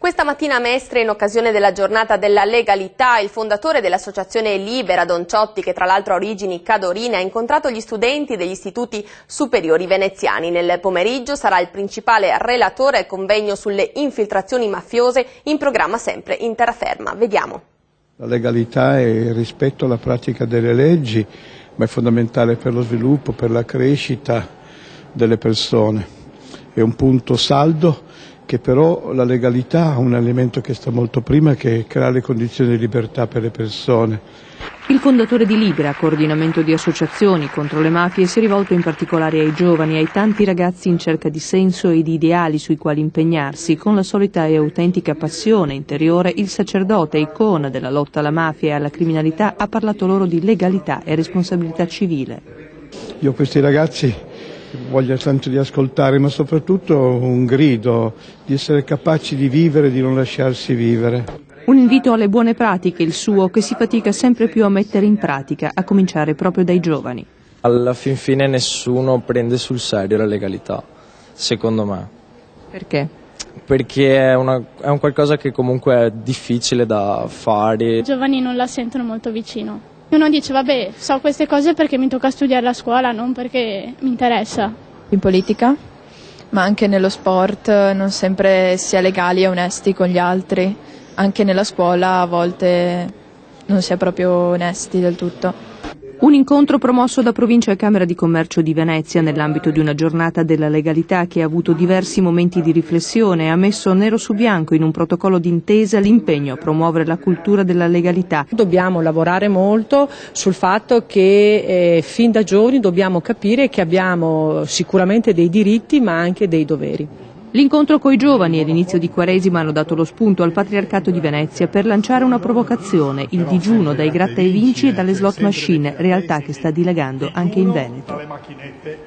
Questa mattina a Mestre, in occasione della giornata della legalità, il fondatore dell'associazione Libera, Don Ciotti, che tra l'altro ha origini cadorine, ha incontrato gli studenti degli istituti superiori veneziani. Nel pomeriggio sarà il principale relatore al convegno sulle infiltrazioni mafiose, in programma sempre in terraferma. Vediamo. La legalità è il rispetto alla pratica delle leggi, ma è fondamentale per lo sviluppo, per la crescita delle persone. È un punto saldo che però la legalità ha un elemento che sta molto prima, che è creare le condizioni di libertà per le persone. Il fondatore di Libera, coordinamento di associazioni contro le mafie, si è rivolto in particolare ai giovani, ai tanti ragazzi in cerca di senso e di ideali sui quali impegnarsi. Con la solita e autentica passione interiore, il sacerdote, icona della lotta alla mafia e alla criminalità, ha parlato loro di legalità e responsabilità civile. Io a questi ragazzi voglio tanto di ascoltare, ma soprattutto un grido di essere capaci di vivere e di non lasciarsi vivere. Un invito alle buone pratiche, il suo, che si fatica sempre più a mettere in pratica, a cominciare proprio dai giovani. Alla fin fine nessuno prende sul serio la legalità, secondo me. Perché? Perché è un qualcosa che comunque è difficile da fare. I giovani non la sentono molto vicino. Uno dice, vabbè, so queste cose perché mi tocca studiare a scuola, non perché mi interessa. In politica, ma anche nello sport, non sempre si è legali e onesti con gli altri. Anche nella scuola a volte non si è proprio onesti del tutto. Un incontro promosso da Provincia e Camera di Commercio di Venezia nell'ambito di una giornata della legalità che ha avuto diversi momenti di riflessione e ha messo nero su bianco in un protocollo d'intesa l'impegno a promuovere la cultura della legalità. Dobbiamo lavorare molto sul fatto che fin da giovani dobbiamo capire che abbiamo sicuramente dei diritti ma anche dei doveri. L'incontro coi giovani e l'inizio di Quaresima hanno dato lo spunto al Patriarcato di Venezia per lanciare una provocazione, il digiuno dai gratta e vinci e dalle slot machine, realtà che sta dilagando anche in Veneto.